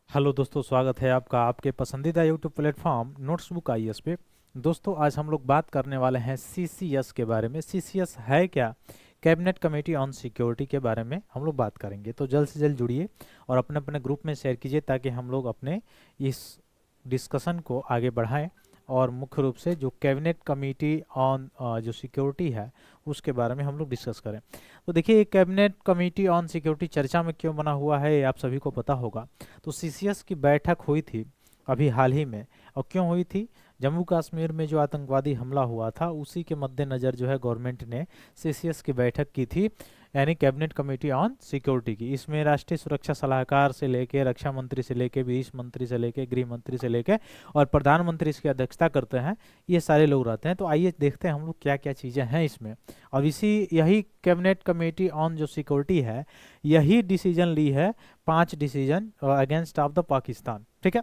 Hello दोस्तों, स्वागत है आपका आपके पसंदीदा यूट्यूब प्लेटफॉर्म नोट्सबुक आईएएस पे। दोस्तों, आज हम लोग बात करने वाले हैं सीसीएस के बारे में। सीसीएस है क्या? कैबिनेट कमेटी ऑन सिक्योरिटी के बारे में हम लोग बात करेंगे। तो जल्द से जल्द जुड़िए और अपने अपने ग्रुप में शेयर कीजिए ताकि हम लोग अपने इस डिस्कशन को आगे बढ़ाएं और मुख्य रूप से जो कैबिनेट कमेटी ऑन जो सिक्योरिटी है उसके बारे में हम लोग डिस्कस करें। तो देखिए, कैबिनेट कमेटी ऑन सिक्योरिटी चर्चा में क्यों बना हुआ है ये आप सभी को पता होगा। तो सीसीएस की बैठक हुई थी अभी हाल ही में। और क्यों हुई थी? जम्मू कश्मीर में जो आतंकवादी हमला हुआ था उसी के मद्देनज़र जो है गवर्नमेंट ने सीसीएस की बैठक की थी, यानी कैबिनेट कमेटी ऑन सिक्योरिटी की। इसमें राष्ट्रीय सुरक्षा सलाहकार से लेके रक्षा मंत्री से लेके विदेश मंत्री से लेके गृह मंत्री से लेके और प्रधानमंत्री इसकी अध्यक्षता करते हैं, ये सारे लोग रहते हैं। तो आइए देखते हैं हम लोग क्या क्या चीज़ें हैं इसमें। और यही कैबिनेट कमेटी ऑन जो सिक्योरिटी है यही डिसीजन ली है 5 decision against of the Pakistan. ठीक है,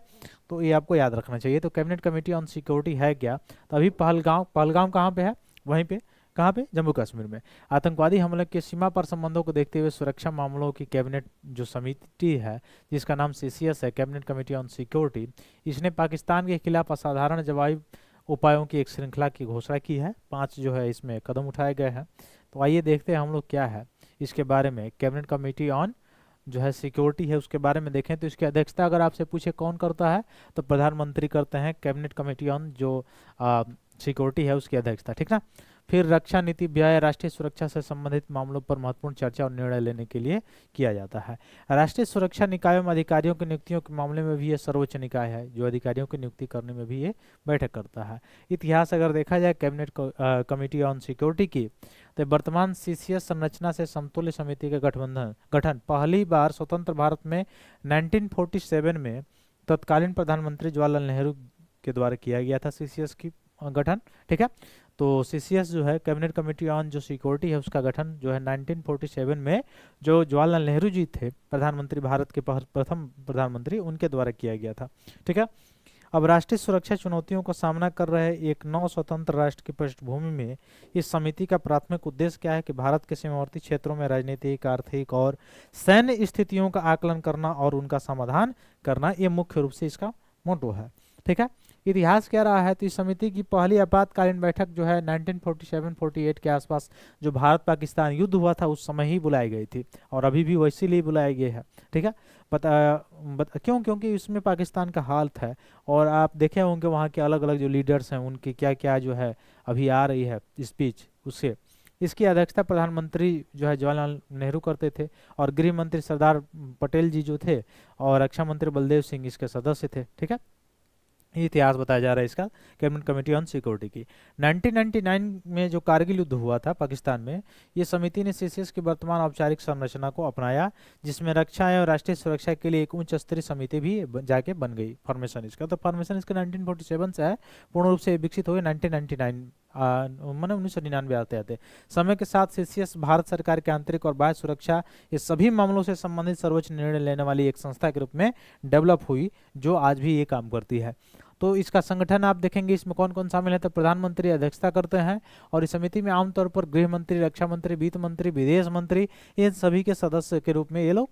तो ये आपको याद रखना चाहिए। तो कैबिनेट कमेटी ऑन सिक्योरिटी है क्या? तो अभी पहलगाम कहाँ पे है? वहीं पे। कहाँ पे? जम्मू कश्मीर में। आतंकवादी हमले के सीमा पर संबंधों को देखते हुए सुरक्षा मामलों की कैबिनेट जो समिति है जिसका नाम सीसीएस है, कैबिनेट कमेटी ऑन सिक्योरिटी, इसने पाकिस्तान के खिलाफ असाधारण जवाबी उपायों की एक श्रृंखला की घोषणा की है। 5 जो है इसमें कदम उठाए गए हैं। तो आइए देखते हैं हम लोग क्या है इसके बारे में। कैबिनेट कमेटी ऑन जो है सिक्योरिटी है उसके बारे में देखें तो इसकी अध्यक्षता अगर आपसे पूछे कौन करता है तो प्रधानमंत्री करते हैं। कैबिनेट कमेटी ऑन जो सिक्योरिटी है उसकी अध्यक्षता, ठीक ना। फिर रक्षा नीति, व्यय, राष्ट्रीय सुरक्षा से संबंधित मामलों पर महत्वपूर्ण चर्चा और निर्णय लेने के लिए किया जाता है। राष्ट्रीय सुरक्षा निकायों में अधिकारियों की नियुक्तियों के मामले में भी ये सर्वोच्च निकाय है जो अधिकारियों की नियुक्ति करने में भी ये बैठक करता है। इतिहास अगर देखा जाए कैबिनेट कमेटी ऑन सिक्योरिटी की, तो वर्तमान सीसीएस संरचना से समतुल्य समिति का गठन पहली बार स्वतंत्र भारत में 1947 में तत्कालीन प्रधानमंत्री जवाहरलाल नेहरू के द्वारा किया गया था सीसीएस की गठन। ठीक है, तो सीसीएस जो है कैबिनेट कमेटी ऑन जो सिक्योरिटी है उसका गठन जो है 1947 में जो जवाहरलाल नेहरू जी थे प्रधानमंत्री, भारत के प्रथम प्रधानमंत्री, उनके द्वारा किया गया था। ठीक है, अब राष्ट्रीय सुरक्षा चुनौतियों का सामना कर रहे एक नौ स्वतंत्र राष्ट्र की पृष्ठभूमि में इस समिति का प्राथमिक उद्देश्य क्या है कि भारत के सीमावर्ती क्षेत्रों में राजनीतिक, आर्थिक और सैन्य स्थितियों का आकलन करना और उनका समाधान करना, ये मुख्य रूप से इसका मोटो है। ठीक है, इतिहास कह रहा है तो इस समिति की पहली आपातकालीन बैठक जो है 1947-48 के आसपास जो भारत पाकिस्तान युद्ध हुआ था उस समय ही बुलाई गई थी और अभी भी वैसे लिए बुलाई गई है। ठीक है, क्यों? क्योंकि इसमें पाकिस्तान का हालत है और आप देखे होंगे वहाँ के अलग अलग जो लीडर्स हैं उनकी क्या क्या जो है अभी आ रही है स्पीच उससे। इसकी अध्यक्षता प्रधानमंत्री जो है जवाहरलाल नेहरू करते थे और गृह मंत्री सरदार पटेल जी जो थे और रक्षा मंत्री बलदेव सिंह इसके सदस्य थे। ठीक है, ये इतिहास बताया जा रहा है इसका कैबिनेट कमेटी ऑन सिक्योरिटी की। 1999 में जो कारगिल युद्ध हुआ था पाकिस्तान में, ये समिति ने सीसीएस की वर्तमान औपचारिक संरचना को अपनाया जिसमें रक्षा एवं राष्ट्रीय सुरक्षा के लिए एक उच्च स्तरीय समिति भी जाके बन गई। फॉर्मेशन इसका, तो फॉर्मेशन इसका 1947 से है, पूर्ण रूप से विकसित हुए 1999 मैंने 1999 आते आते। समय के साथ सीसीएस भारत सरकार के आंतरिक और बाह्य सुरक्षा ये सभी मामलों से संबंधित सर्वोच्च निर्णय लेने वाली एक संस्था के रूप में डेवलप हुई जो आज भी ये काम करती है। तो इसका संगठन आप देखेंगे इसमें कौन कौन शामिल है, तो प्रधानमंत्री अध्यक्षता करते हैं और इस समिति में आमतौर पर गृह मंत्री, रक्षा मंत्री, वित्त मंत्री, विदेश मंत्री, इन सभी के सदस्य के रूप में ये लोग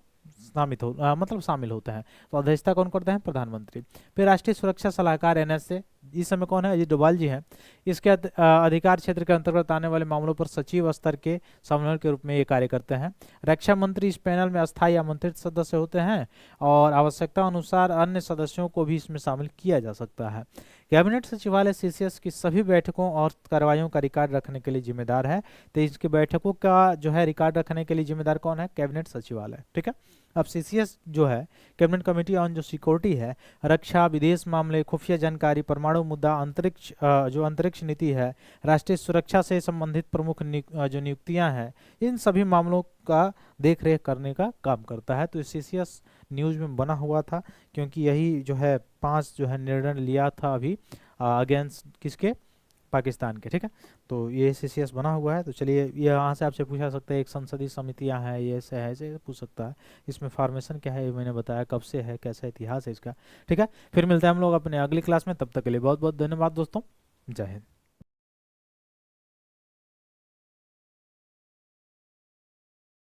शामिल होते हैं। तो अध्यक्षता कौन करते हैं? प्रधानमंत्री। फिर राष्ट्रीय सुरक्षा सलाहकार एनएसए, इस समय कौन है? अजीत डोभाल जी हैं। इसके अधिकार क्षेत्र के अंतर्गत आने वाले मामलों पर सचिव स्तर के समन्वय के रूप में ये कार्य करते हैं। रक्षा मंत्री इस पैनल में अस्थायी आमंत्रित सदस्य होते हैं और आवश्यकता अनुसार अन्य सदस्यों को भी इसमें शामिल किया जा सकता है। कैबिनेट सचिवालय सीसीएस की सभी बैठकों और कार्रवाइयों का रिकॉर्ड रखने के लिए जिम्मेदार है। तो इसकी बैठकों का जो है रिकॉर्ड रखने के लिए जिम्मेदार कौन है? कैबिनेट सचिवालय। ठीक है, अब सीसीएस जो है कैबिनेट कमेटी ऑन जो सिक्योरिटी है, रक्षा, विदेश मामले, खुफिया जानकारी, परमाणु मुद्दा, जो अंतरिक्ष नीति है, राष्ट्रीय सुरक्षा से संबंधित प्रमुख जो नियुक्तियां हैं, इन सभी मामलों का देख रेख करने का काम करता है। तो सीसीएस न्यूज में बना हुआ था क्योंकि यही जो है 5 जो है निर्णय लिया था अभी अगेंस्ट किसके? पाकिस्तान के। ठीक है, तो ये सीसीएस बना हुआ है। तो चलिए, ये यहाँ से आपसे पूछा सकता है एक संसदीय समितियाँ हैं, ये ऐसे है, ऐसे पूछ सकता है। इसमें फॉर्मेशन क्या है ये मैंने बताया, कब से है, कैसा इतिहास है इसका। ठीक है, फिर मिलते हैं हम लोग अपने अगली क्लास में, तब तक के लिए बहुत बहुत धन्यवाद दोस्तों। जय हिंद।